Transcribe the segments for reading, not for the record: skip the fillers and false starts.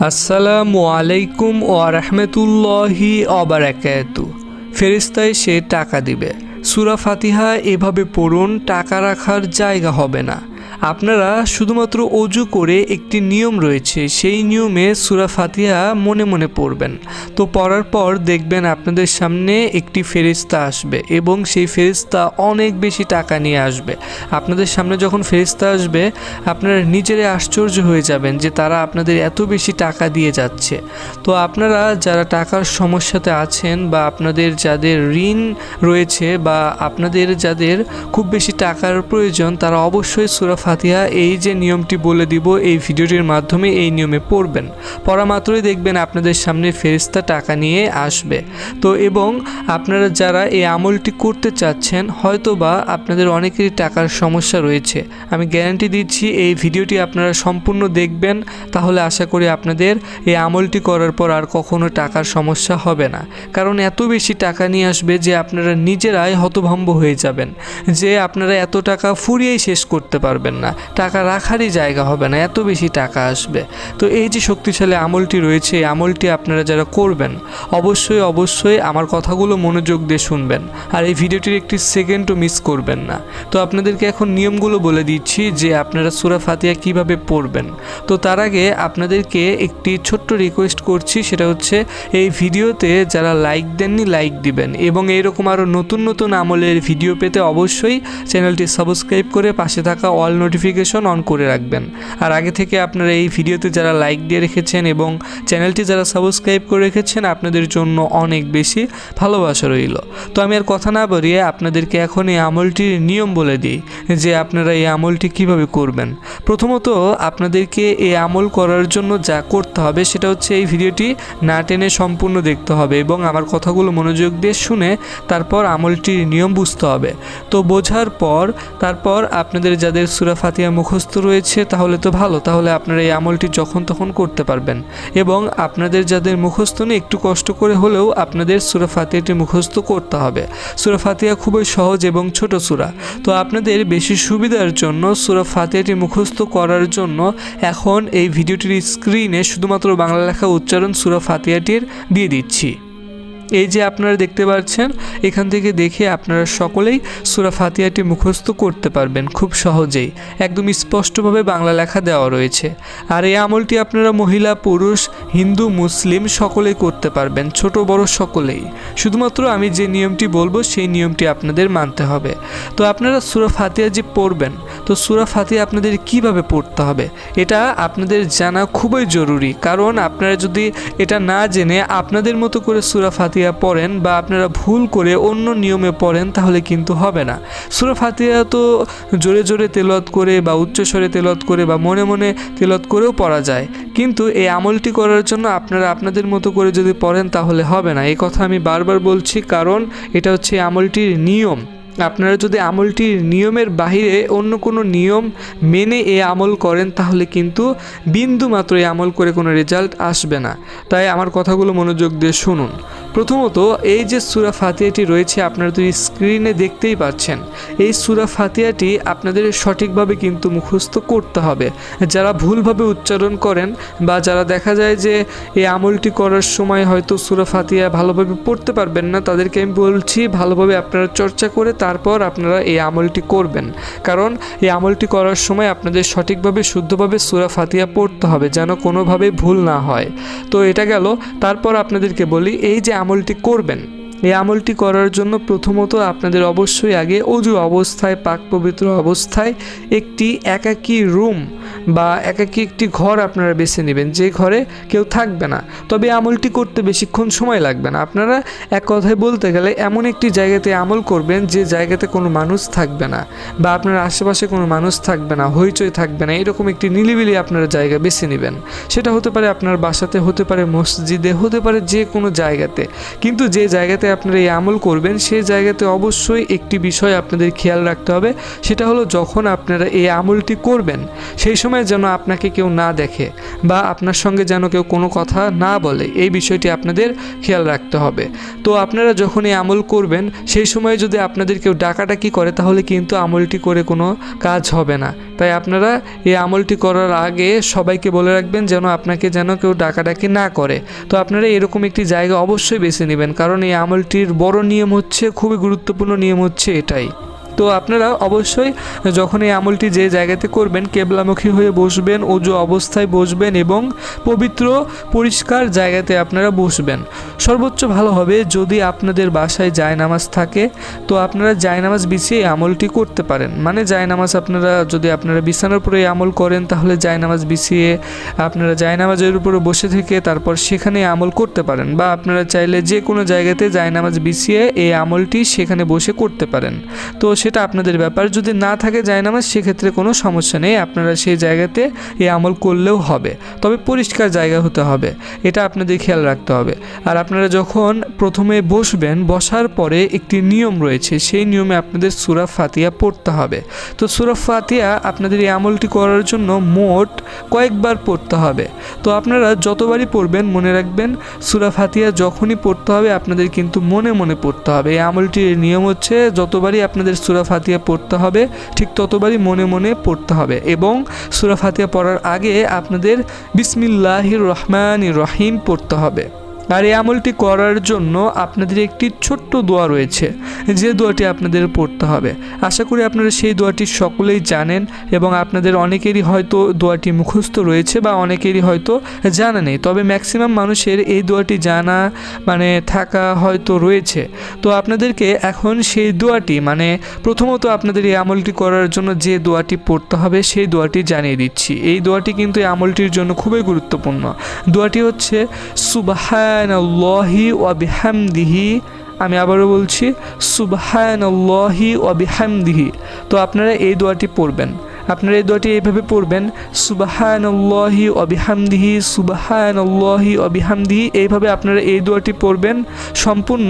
আসসালামু আলাইকুম ওয়া রাহমাতুল্লাহি ওয়া বারাকাতু। ফেরেশতা এসে টাকা দিবে। সূরা ফাতিহা এভাবে পড়ুন, টাকা রাখার জায়গা হবে না। আপনারা শুধুমাত্র ওযু করে একটি নিয়ম রয়েছে, সেই নিয়মে সূরা ফাতিহা মনে মনে পড়বেন। তো পড়ার পর দেখবেন আপনাদের সামনে একটি ফেরেশতা আসবে এবং সেই ফেরেশতা অনেক বেশি টাকা নিয়ে আসবে। আপনাদের সামনে যখন ফেরেশতা আসবে আপনারা নিজেরাই আশ্চর্য হয়ে যাবেন যে তারা আপনাদের এত বেশি টাকা দিয়ে যাচ্ছে। তো আপনারা যারা টাকার সমস্যাতে আছেন বা আপনাদের যাদের ঋণ রয়েছে বা আপনাদের যাদের খুব বেশি টাকার প্রয়োজন, তারা অবশ্যই সূরা ফাতিহা এই যে নিয়মটি বলে দিব এই ভিডিওটির মাধ্যমে এই নিয়মে পড়বেন। পড়া মাত্রই দেখবেন আপনাদের সামনে ফেরেশতা টাকা নিয়ে আসবে। তো এবং আপনারা যারা এই আমলটি করতে চাচ্ছেন, হয়তো বা আপনাদের অনেকেরই টাকার সমস্যা রয়েছে, আমি গ্যারান্টি দিচ্ছি এই ভিডিওটি আপনারা সম্পূর্ণ দেখবেন, তাহলে আশা করি আপনাদের এই আমলটি করার পর আর কখনো টাকার সমস্যা হবে না। কারণ এত বেশি টাকা নিয়ে আসবে যে আপনারা নিজেরাই হতভম্ব হয়ে যাবেন যে আপনারা এত টাকা ফুরিয়েই শেষ করতে পারবেন না, টাকা রাখারই জায়গা হবে না, এত বেশি টাকা আসবে। তো এই যে শক্তিশালী আমলটি রয়েছে, এই আমলটি আপনারা যারা করবেন অবশ্যই আমার কথাগুলো মনোযোগ দিয়ে শুনবেন আর এই ভিডিওটির একটি সেকেন্ডও মিস করবেন না। তো আপনাদেরকে এখন নিয়মগুলো বলে দিচ্ছি যে আপনারা সূরা ফাতিহা কিভাবে পড়বেন। তো তার আগে আপনাদেরকে একটি ছোট্ট রিকোয়েস্ট করছি, সেটা হচ্ছে এই ভিডিওতে যারা লাইক দেননি লাইক দিবেন এবং এইরকম আরও নতুন আমলের ভিডিও পেতে অবশ্যই চ্যানেলটি সাবস্ক্রাইব করে পাশে থাকা অল নোটিফিকেশন অন করে রাখবেন। আর আগে থেকে আপনারা এই ভিডিওতে যারা লাইক দিয়ে রেখেছেন এবং চ্যানেলটি যারা সাবস্ক্রাইব করে রেখেছেন, আপনাদের জন্য অনেক বেশি ভালোবাসা রইল। তো আমি আর কথা না বাড়িয়ে আপনাদেরকে এখন এই আমলটির নিয়ম বলে দিই যে আপনারা এই আমলটি কিভাবে করবেন। প্রথমত আপনাদেরকে এই আমল করার জন্য যা করতে হবে সেটা হচ্ছে এই ভিডিওটি না টেনে সম্পূর্ণ দেখতে হবে এবং আমার কথাগুলো মনোযোগ দিয়ে শুনে তারপর আমলটির নিয়ম বুঝতে হবে। তো বোঝার পর তারপর আপনাদের যাদের সূরা ফাতিহা মুখস্থ রয়েছে তাহলে তো ভালো, তাহলে আপনারা এই আমলটি যখন তখন করতে পারবেন। এবং আপনাদের যাদের মুখস্থ নেই, একটু কষ্ট করে হলেও আপনাদের সূরা ফাতিহাটি মুখস্থ করতে হবে। সূরা ফাতিহা খুবই সহজ এবং ছোট সূরা। তো আপনাদের বেশি সুবিধার জন্য সূরা ফাতিহাটি মুখস্থ করার জন্য এখন এই ভিডিওটির স্ক্রিনে শুধুমাত্র বাংলা লেখা উচ্চারণ সূরা ফাতিহাটির দিয়ে দিচ্ছি। এই যে আপনারা দেখতে পাচ্ছেন, এখান থেকে দেখে আপনারা সকলেই সূরা ফাতিহাটি মুখস্থ করতে পারবেন খুব সহজেই, একদম স্পষ্টভাবে বাংলা লেখা দেওয়া রয়েছে। আর এই আমলটি আপনারা মহিলা পুরুষ হিন্দু মুসলিম সকলেই করতে পারবেন, ছোট বড় সকলেই। শুধুমাত্র আমি যে নিয়মটি বলবো সেই নিয়মটি আপনাদের মানতে হবে। তো আপনারা সূরা ফাতিহা যে পড়বেন, তো সূরা ফাতিহা আপনাদের কিভাবে পড়তে হবে এটা আপনাদের জানা খুবই জরুরি। কারণ আপনারা যদি এটা না জেনে আপনাদের মতো করে সূরা ফাতিহা পড়েন বা আপনারা ভুল করে অন্য নিয়মে পড়েন তাহলে কিন্তু হবে না। সূরা ফাতিহা তো জোরে জোরে তেলাওয়াত করে বা উচ্চস্বরে তেলাওয়াত করে বা মনে মনে তেলাওয়াত করেও পড়া যায়, কিন্তু এই আমলটি করার জন্য আপনারা আপনাদের মতো করে যদি পড়েন তাহলে হবে না। এই কথা আমি বারবার বলছি, কারণ এটা হচ্ছে আমলটির নিয়ম। আপনারা যদি আমলটির নিয়মের বাহিরে অন্য কোনো নিয়ম মেনে এই আমল করেন তাহলে কিন্তু বিন্দু মাত্র এই আমল করে কোনো রেজাল্ট আসবে না। তাই আমার কথাগুলো মনোযোগ দিয়ে শুনুন। প্রথমত এই যে সূরা ফাতিহাটি রয়েছে আপনারা তো স্ক্রিনে দেখতেই পাচ্ছেন, এই সূরা ফাতিহাটি আপনাদের সঠিকভাবে কিন্তু মুখস্থ করতে হবে। যারা ভুলভাবে উচ্চারণ করেন বা যারা দেখা যায় যে এই আমলটি করার সময় হয়তো সূরা ফাতিহা ভালোভাবে পড়তে পারবেন না, তাদেরকে আমি বলছি ভালোভাবে আপনারা চর্চা করে তারপর আপনারা এই আমলটি করবেন। কারণ এই আমলটি করার সময় আপনাদের সঠিকভাবে শুদ্ধভাবে সূরা ফাতিহা পড়তে হবে যেন কোনোভাবে ভুল না হয়। তো এটা গেল। তারপর আপনাদেরকে বলি এই যে আমলটি করবেন, এই আমলটি করার জন্য প্রথমত আপনাদের অবশ্যই আগে অজু অবস্থায় পাক পবিত্র অবস্থায় একটি একাকী রুম বা একাকী একটি ঘর আপনারা বেছে নেবেন, যে ঘরে কেউ থাকবে না। তবে আমলটি করতে বেশিক্ষণ সময় লাগবে না। আপনারা এক কথায় বলতে গেলে এমন একটি জায়গাতে আমল করবেন যে জায়গাতে কোনো মানুষ থাকবে না বা আপনার আশেপাশে কোনো মানুষ থাকবে না, হইচই থাকবে না, এরকম একটি নিলিবিলি আপনারা জায়গা বেছে নেবেন। সেটা হতে পারে আপনার বাসাতে, হতে পারে মসজিদে, হতে পারে যে কোনো জায়গাতে, কিন্তু যে জায়গাতে জায়গায় আপনারা এই আমল করবেন সেই জায়গাতে অবশ্যই একটি বিষয় আপনাদের খেয়াল রাখতে হবে, সেটা হলো যখন আপনারা এই আমলটি করবেন সেই সময় যেন আপনাকে কেউ না দেখে বা আপনার সঙ্গে যেন কেউ কোনো কথা না বলে, এই বিষয়টি আপনাদের খেয়াল রাখতে হবে। তো আপনারা যখন এই আমল করবেন সেই সময় যদি আপনাদের কেউ ডাকাডাকি করে তাহলে কিন্তু আমলটি করে কোনো কাজ হবে না। তাই আপনারা এই আমলটি করার আগে সবাইকে বলে রাখবেন যেন আপনাকে যেন কেউ ডাকাডাকি না করে। তো আপনারা এরকম একটি জায়গা অবশ্যই বেছে নেবেন, কারণ এই আমলটির বড় নিয়ম হচ্ছে, খুবই গুরুত্বপূর্ণ নিয়ম হচ্ছে এটাই। তো আপনারা অবশ্যই যখন এই আমলটি যে জায়গাতে করবেন কেবলামুখী হয়ে বসবেন, ওযু অবস্থায় বসবেন এবং পবিত্র পরিষ্কার জায়গাতে আপনারা বসবেন। সর্বোচ্চ ভালো হবে যদি আপনাদের বাসায় জায়নামাজ থাকে তো আপনারা জায়নামাজ বিছিয়ে এই আমলটি করতে পারেন। মানে জায়নামাজ আপনারা বিছানার উপরে এই আমল করেন তাহলে জায়নামাজ বিছিয়ে আপনারা জায়নামাজের উপরে বসে থেকে তারপর সেখানে আমল করতে পারেন, বা আপনারা চাইলে যে কোনো জায়গাতে জায়নামাজ বিছিয়ে এই আমলটি সেখানে বসে করতে পারেন। তো সেটা আপনাদের ব্যাপার। যদি না থাকে জায়নামাজ সেক্ষেত্রে কোনো সমস্যা নেই, আপনারা সেই জায়গাতে এই আমল করলেও হবে, তবে পরিষ্কার জায়গা হতে হবে, এটা আপনাদের খেয়াল রাখতে হবে। আর আপনারা যখন প্রথমে বসবেন, বসার পরে একটি নিয়ম রয়েছে, সেই নিয়মে আপনাদের সূরা ফাতিহা পড়তে হবে। তো সূরা ফাতিহা আপনাদের এই আমলটি করার জন্য মোট কয়েকবার পড়তে হবে। তো আপনারা যতবারই পড়বেন মনে রাখবেন সূরা ফাতিহা যখনই পড়তে হবে আপনাদের কিন্তু মনে মনে পড়তে হবে। এই আমলটির নিয়ম হচ্ছে যতবারই আপনাদের সূরা ফাতিহা পড়তে হবে ঠিক ততবারই মনে মনে পড়তে হবে, এবং সূরা ফাতিহা পড়ার আগে আপনাদের বিসমিল্লাহির রহমানির রহিম পড়তে হবে। আর এই আমলটি করার জন্য আপনাদের একটি ছোট্ট দোয়া রয়েছে, যে দোয়াটি আপনাদের পড়তে হবে। আশা করি আপনারা সেই দোয়াটি সকলেই জানেন এবং আপনাদের অনেকেরই হয়তো দোয়াটি মুখস্থ রয়েছে বা অনেকেরই হয়তো জানা নেই, তবে ম্যাক্সিমাম মানুষের এই দোয়াটি জানা থাকা হয়তো রয়েছে। তো আপনাদেরকে এখন সেই দোয়াটি প্রথমত আপনাদের এই আমলটি করার জন্য যে দোয়াটি পড়তে হবে সেই দোয়াটি জানিয়ে দিচ্ছি। এই দোয়াটি কিন্তু এই আমলটির জন্য খুবই গুরুত্বপূর্ণ। দোয়াটি হচ্ছে সুবহানাল্লাহি ওয়া বিহামদিহি। আমি আবারও বলছি সুবহানাল্লাহি ওয়া বিহামদিহি। তো আপনারা এই দোয়াটি পড়বেন, আপনারা এই দোয়াটি এইভাবে পড়বেন সুবহানাল্লাহি ওয়া বিহামদিহি, সুবহানাল্লাহি ওয়া বিহামদিহি। এইভাবে আপনারা এই দোয়াটি পড়বেন সম্পূর্ণ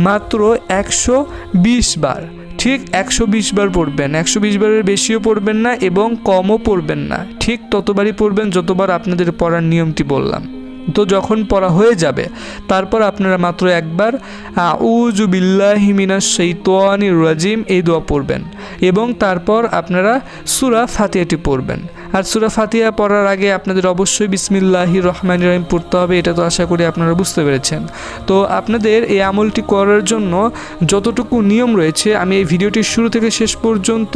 মাত্র 120 বার। ঠিক 120 বার পড়বেন, 120 বারের বেশিও পড়বেন না এবং কমও পড়বেন না, ঠিক ততবারই পড়বেন যতবার আপনাদের পড়ার নিয়মটি বললাম। তো যখন পড়া হয়ে যাবে তারপর আপনারা মাত্র একবার আউযু বিল্লাহি মিনাশ শাইতানির রাজিম এই দোয়া পড়বেন এবং তারপর আপনারা সূরা ফাতিহাটি পড়বেন। আর সূরা ফাতিহা পড়ার আগে আপনাদের অবশ্যই বিসমিল্লাহির রহমানির রহিম পড়তে হবে, এটা তো আশা করি আপনারা বুঝতে পেরেছেন। তো আপনাদের এই আমলটি করার জন্য যতটুকু নিয়ম রয়েছে আমি এই ভিডিওটির শুরু থেকে শেষ পর্যন্ত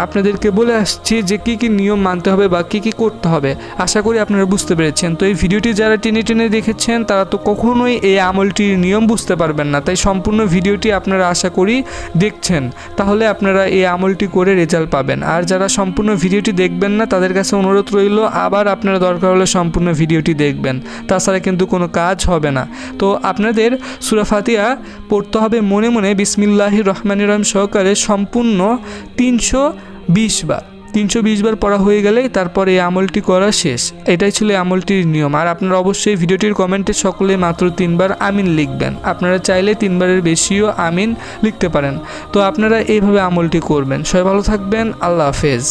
আপনাদেরকে বলে আসছি যে কী কী নিয়ম মানতে হবে বা কী কী করতে হবে। আশা করি আপনারা বুঝতে পেরেছেন। তো এই ভিডিওটি যারা টেনে টেনে দেখেছেন তারা তো কখনোই এই আমলটির নিয়ম বুঝতে পারবেন না, তাই সম্পূর্ণ ভিডিওটি আপনারা আশা করি দেখছেন, তাহলে আপনারা এই আমলটি করে রেজাল্ট পাবেন। আর যারা সম্পূর্ণ ভিডিওটি দেখবেন না তাদের কাছে অনুরোধ রইল আবার আপনারা দরকার হলে সম্পূর্ণ ভিডিওটি দেখবেন, তাছাড়া কিন্তু কোনো কাজ হবে না। তো আপনাদের সূরা ফাতিহা পড়তে হবে মনে মনে বিসমিল্লাহির রহমানির রহিম সহকারে সম্পূর্ণ 320 বার। 320 বার পড়া হয়ে গেলে তারপরে এই আমলটি করা শেষ। এটাই ছিল আমলটির নিয়ম। আর আপনারা অবশ্যই ভিডিওটির কমেন্টে সকলে মাত্র 3 বার আমিন লিখবেন, আপনারা চাইলে 3 বারের বেশিও আমিন লিখতে পারেন। তো আপনারা এইভাবে আমলটি করবেন। সবাই ভালো থাকবেন, আল্লাহ হাফেজ।